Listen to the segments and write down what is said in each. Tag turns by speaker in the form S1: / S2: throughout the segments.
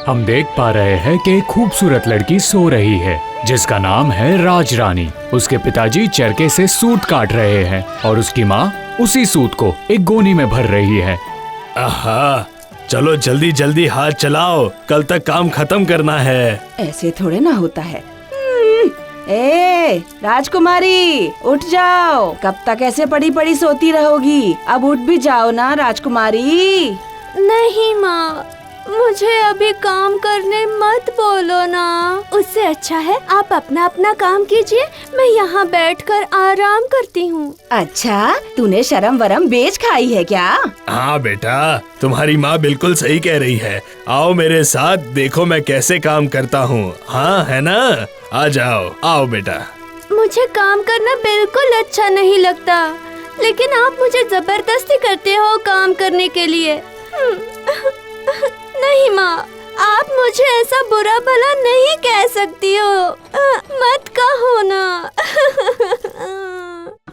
S1: हम देख पा रहे हैं कि एक खूबसूरत लड़की सो रही है जिसका नाम है राजरानी। उसके पिताजी चरखे से सूत काट रहे हैं और उसकी माँ उसी सूत को एक गोनी में भर रही है।
S2: आहा, चलो जल्दी जल्दी हाथ चलाओ, कल तक काम खत्म करना है।
S3: ऐसे थोड़े ना होता है। ए राजकुमारी, उठ जाओ। कब तक ऐसे पड़ी पड़ी सोती रहोगी? अब उठ भी जाओ ना राजकुमारी।
S4: नहीं माँ, मुझे अभी काम करने मत बोलो ना। उससे अच्छा है आप अपना अपना काम कीजिए, मैं यहाँ बैठकर आराम करती हूँ।
S3: अच्छा, तूने शर्म वरम बेच खाई है क्या?
S2: हाँ बेटा, तुम्हारी माँ बिल्कुल सही कह रही है। आओ मेरे साथ, देखो मैं कैसे काम करता हूँ। हाँ है ना, आ जाओ, आओ बेटा।
S4: मुझे काम करना बिल्कुल अच्छा नहीं लगता, लेकिन आप मुझे जबरदस्ती करते हो काम करने के लिए। नहीं माँ, आप मुझे ऐसा बुरा भला नहीं कह सकती हो, मत कहो ना।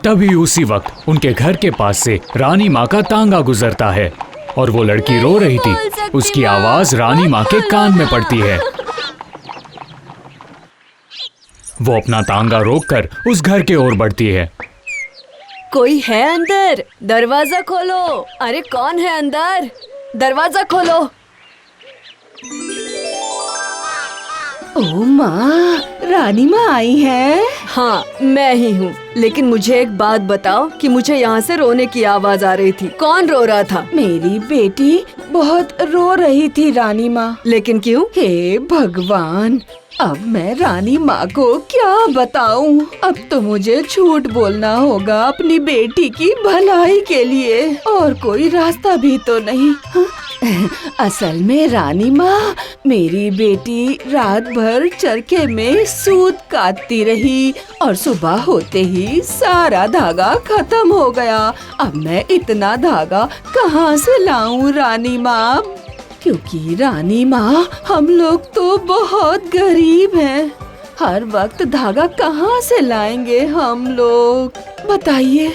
S1: तभी उसी वक्त उनके घर के पास से रानी माँ का तांगा गुजरता है और वो लड़की रो रही थी। उसकी आवाज रानी माँ के कान में पड़ती है। वो अपना तांगा रोककर उस घर के ओर बढ़ती है।
S4: कोई है अंदर? दरवाजा खोलो। अरे कौन है अंदर? दरवाजा खोलो।
S3: ओ माँ, रानी माँ आई है।
S4: हाँ, मैं ही हूँ, लेकिन मुझे एक बात बताओ कि मुझे यहाँ से रोने की आवाज आ रही थी। कौन रो रहा था?
S3: मेरी बेटी बहुत रो रही थी रानी माँ।
S4: लेकिन क्यों?
S3: हे भगवान, अब मैं रानी माँ को क्या बताऊं? अब तो मुझे झूठ बोलना होगा अपनी बेटी की भलाई के लिए, और कोई रास्ता भी तो नहीं। असल में रानी माँ, मेरी बेटी रात भर चरखे में सूत काटती रही और सुबह होते ही सारा धागा खत्म हो गया। अब मैं इतना धागा कहाँ से लाऊं रानी माँ? क्योंकि रानी माँ, हम लोग तो बहुत गरीब हैं। हर वक्त धागा कहाँ से लाएंगे हम लोग, बताइए।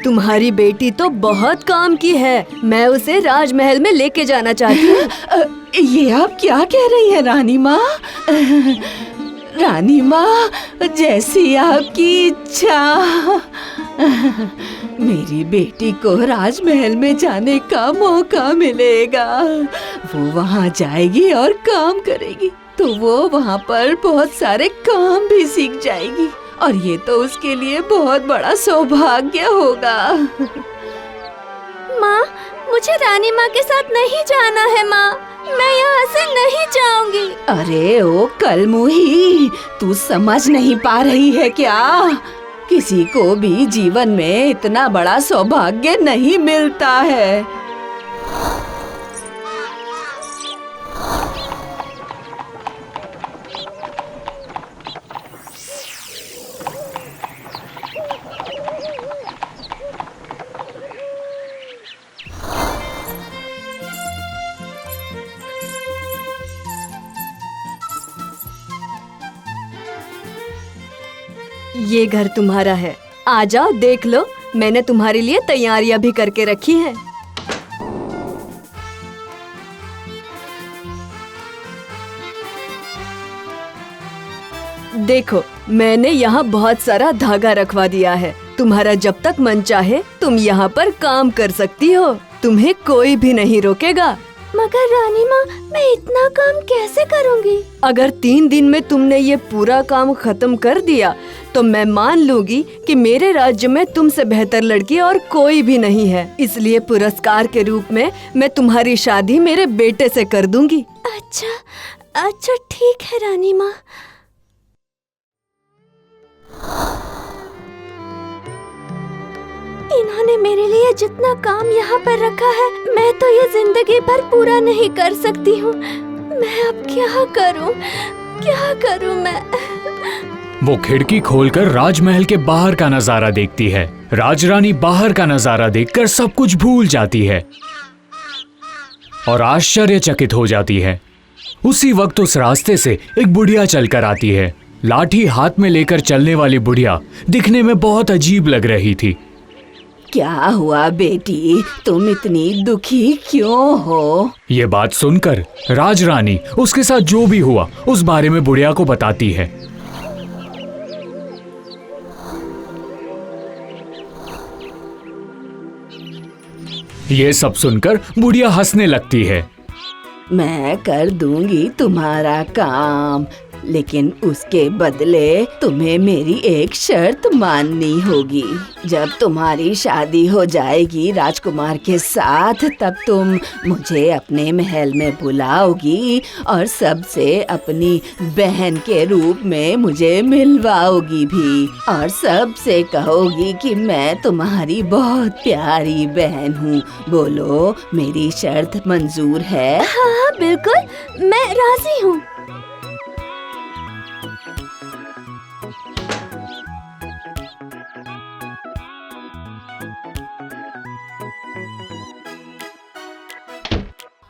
S4: तुम्हारी बेटी तो बहुत काम की है, मैं उसे राजमहल में लेके जाना चाहती हूँ।
S3: ये आप क्या कह रही हैं रानी माँ? रानी माँ, जैसी आपकी इच्छा। मेरी बेटी को राजमहल में जाने का मौका मिलेगा। वो वहाँ जाएगी और काम करेगी, तो वो वहाँ पर बहुत सारे काम भी सीख जाएगी, और ये तो उसके लिए बहुत बड़ा सौभाग्य होगा।
S4: माँ, मुझे रानी माँ के साथ नहीं जाना है माँ, मैं यहाँ से नहीं जाऊंगी।
S3: अरे ओ कलमुही, तू समझ नहीं पा रही है क्या? किसी को भी जीवन में इतना बड़ा सौभाग्य नहीं मिलता है।
S4: ये घर तुम्हारा है, आ जाओ देख लो, मैंने तुम्हारे लिए तैयारियां भी करके रखी हैं। देखो, मैंने यहाँ बहुत सारा धागा रखवा दिया है। तुम्हारा जब तक मन चाहे तुम यहाँ पर काम कर सकती हो, तुम्हें कोई भी नहीं रोकेगा। मगर रानी माँ, मैं इतना काम कैसे करूँगी? अगर 3 दिन में तुमने ये पूरा काम खत्म कर दिया तो मैं मान लूंगी कि मेरे राज्य में तुमसे बेहतर लड़की और कोई भी नहीं है। इसलिए पुरस्कार के रूप में मैं तुम्हारी शादी मेरे बेटे से कर दूंगी। अच्छा ठीक है रानी माँ। इन्होंने मेरे लिए जितना काम यहाँ पर रखा है, मैं तो ये जिंदगी भर पूरा नहीं कर सकती हूँ। मैं अब क्या करूँ मैं?
S1: वो खिड़की खोलकर राजमहल के बाहर का नजारा देखती है। राजरानी बाहर का नजारा देखकर सब कुछ भूल जाती है। और आश्चर्यचकित हो जाती है। उसी वक्त उस रास्ते से एक बुढ़िया चलकर आती है। लाठी हाथ में लेकर चलने वाली बुढ़िया दिखने में बहुत अजीब लग रही थी।
S3: क्या हुआ बेटी, तुम इतनी दुखी क्यों हो?
S1: ये बात सुनकर राजरानी उसके साथ जो भी हुआ उस बारे में बुढ़िया को बताती है। ये सब सुनकर बुढ़िया हंसने लगती है।
S3: मैं कर दूंगी तुम्हारा काम, लेकिन उसके बदले तुम्हें मेरी एक शर्त माननी होगी। जब तुम्हारी शादी हो जाएगी राजकुमार के साथ, तब तुम मुझे अपने महल में बुलाओगी और सबसे अपनी बहन के रूप में मुझे मिलवाओगी भी, और सबसे कहोगी कि मैं तुम्हारी बहुत प्यारी बहन हूँ। बोलो, मेरी शर्त मंजूर है?
S4: हाँ बिल्कुल, मैं राजी हूँ।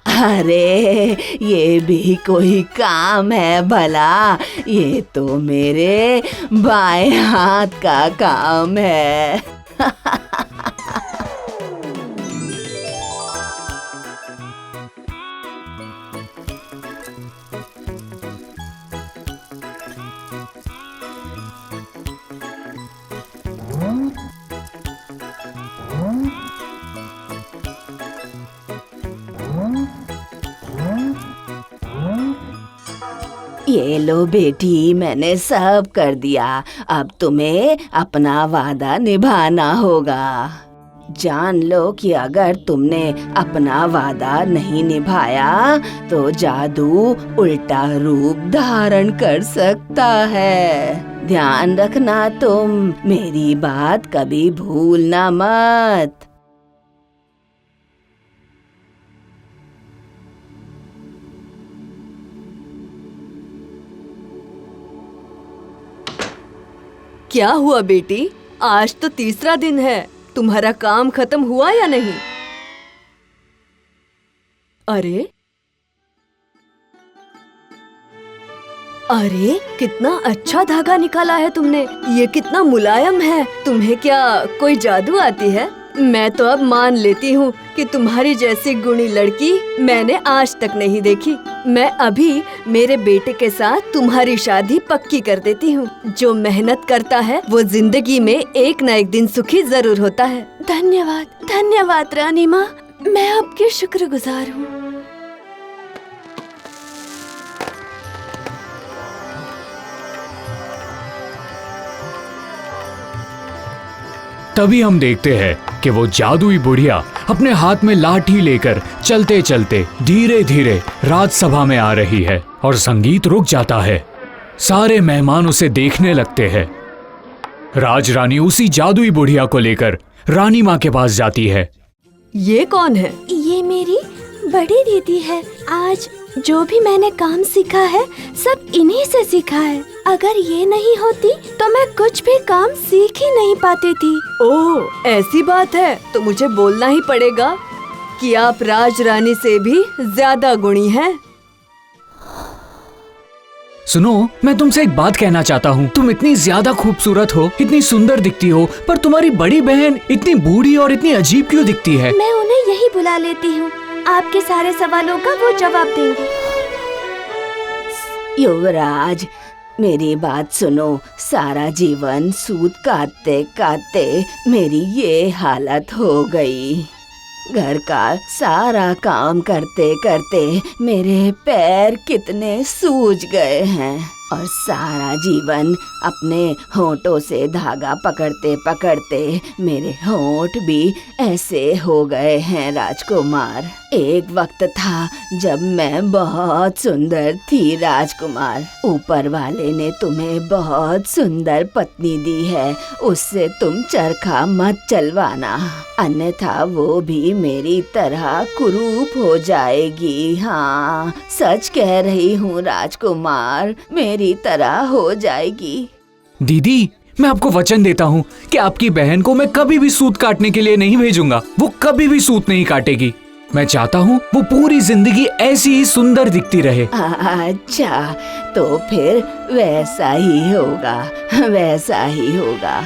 S3: अरे ये भी कोई काम है भला? ये तो मेरे बाएं हाथ का काम है। ये लो बेटी, मैंने सब कर दिया। अब तुम्हें अपना वादा निभाना होगा। जान लो कि अगर तुमने अपना वादा नहीं निभाया तो जादू उल्टा रूप धारण कर सकता है। ध्यान रखना, तुम मेरी बात कभी भूलना मत।
S4: क्या हुआ बेटी, आज तो तीसरा दिन है, तुम्हारा काम खत्म हुआ या नहीं? अरे अरे, कितना अच्छा धागा निकाला है तुमने, ये कितना मुलायम है। तुम्हें क्या कोई जादू आती है? मैं तो अब मान लेती हूँ कि तुम्हारी जैसी गुणी लड़की मैंने आज तक नहीं देखी। मैं अभी मेरे बेटे के साथ तुम्हारी शादी पक्की कर देती हूँ। जो मेहनत करता है वो जिंदगी में एक न एक दिन सुखी जरूर होता है। धन्यवाद, धन्यवाद रानी माँ, मैं आपकी शुक्रगुजार हूँ।
S1: तभी हम देखते हैं कि वो जादुई बुढ़िया अपने हाथ में लाठी लेकर चलते चलते धीरे धीरे राजसभा में आ रही है और संगीत रुक जाता है। सारे मेहमान उसे देखने लगते हैं। राजरानी उसी जादुई बुढ़िया को लेकर रानी माँ के पास जाती है।
S4: ये कौन है?
S5: ये मेरी बड़ी दीदी है। आज जो भी मैंने काम सीखा है सब इन्हीं से सीखा है। अगर ये नहीं होती तो मैं कुछ भी काम सीख ही नहीं पाती थी।
S4: ओह, ऐसी बात है तो मुझे बोलना ही पड़ेगा कि आप राजरानी से भी ज्यादा गुणी हैं।
S1: सुनो, मैं तुमसे एक बात कहना चाहता हूँ। तुम इतनी ज्यादा खूबसूरत हो, इतनी सुंदर दिखती हो, पर तुम्हारी बड़ी बहन इतनी बूढ़ी और इतनी अजीब क्यों दिखती है?
S5: मैं उन्हें यही बुला लेती हूँ, आपके सारे सवालों का वो जवाब देंगे।
S3: युवराज, मेरी बात सुनो। सारा जीवन सूत काटते काटते मेरी ये हालत हो गई। घर का सारा काम करते करते मेरे पैर कितने सूज गए हैं, और सारा जीवन अपने होंठों से धागा पकड़ते पकड़ते मेरे होंठ भी ऐसे हो गए हैं राजकुमार। एक वक्त था जब मैं बहुत सुंदर थी राजकुमार। ऊपर वाले ने तुम्हें बहुत सुंदर पत्नी दी है, उससे तुम चरखा मत चलवाना, अन्यथा वो भी मेरी तरह कुरूप हो जाएगी। हाँ, सच कह रही हूँ राजकुमार, मेरी तरह हो जाएगी।
S1: दीदी, मैं आपको वचन देता हूँ कि आपकी बहन को मैं कभी भी सूत काटने के लिए नहीं भेजूंगा। वो कभी भी सूत नहीं काटेगी। मैं चाहता हूँ वो पूरी जिंदगी ऐसी ही सुंदर दिखती रहे।
S3: अच्छा, तो फिर वैसा ही होगा, वैसा ही होगा।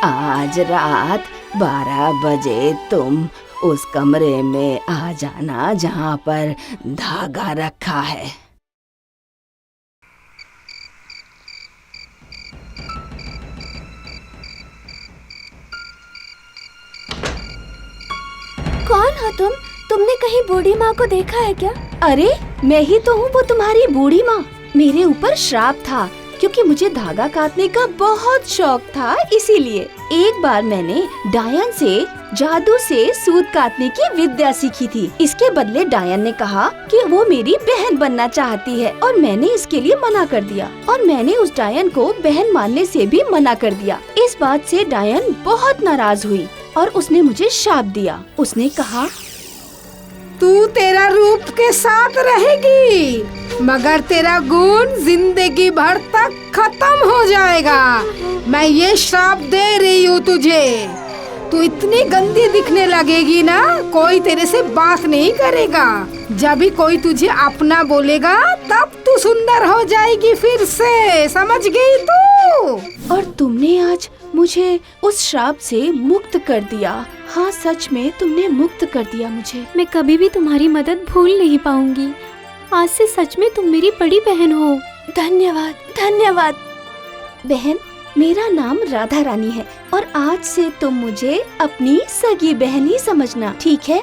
S3: आज रात 12 बजे तुम उस कमरे में आ जाना जहाँ पर धागा रखा है।
S5: कौन हो तुम? तुमने कहीं बूढ़ी माँ को देखा है क्या?
S3: अरे मैं ही तो हूँ वो तुम्हारी बूढ़ी माँ। मेरे ऊपर श्राप था क्योंकि मुझे धागा काटने का बहुत शौक था, इसीलिए एक बार मैंने डायन से जादू से सूत काटने की विद्या सीखी थी। इसके बदले डायन ने कहा कि वो मेरी बहन बनना चाहती है और मैंने इसके लिए मना कर दिया और मैंने उस डायन को बहन मानने से भी मना कर दिया। इस बात से डायन बहुत नाराज हुई और उसने मुझे शाप दिया। उसने कहा,
S6: तू तेरा रूप के साथ रहेगी मगर तेरा गुण जिंदगी भर तक खत्म हो जाएगा। मैं ये श्राप दे रही हूँ तुझे। तू इतनी गंदी दिखने लगेगी ना, कोई तेरे से बात नहीं करेगा। जब भी कोई तुझे अपना बोलेगा तब तू सुंदर हो जाएगी फिर से, समझ गई तू?
S3: और तुमने आज मुझे उस श्राप से मुक्त कर दिया। हाँ, सच में तुमने मुक्त कर दिया मुझे।
S5: मैं कभी भी तुम्हारी मदद भूल नहीं पाऊंगी। आज से सच में तुम मेरी बड़ी बहन हो।
S3: धन्यवाद, धन्यवाद। बहन, मेरा नाम राधा रानी है और आज से तुम मुझे अपनी सगी बहन ही समझना, ठीक है?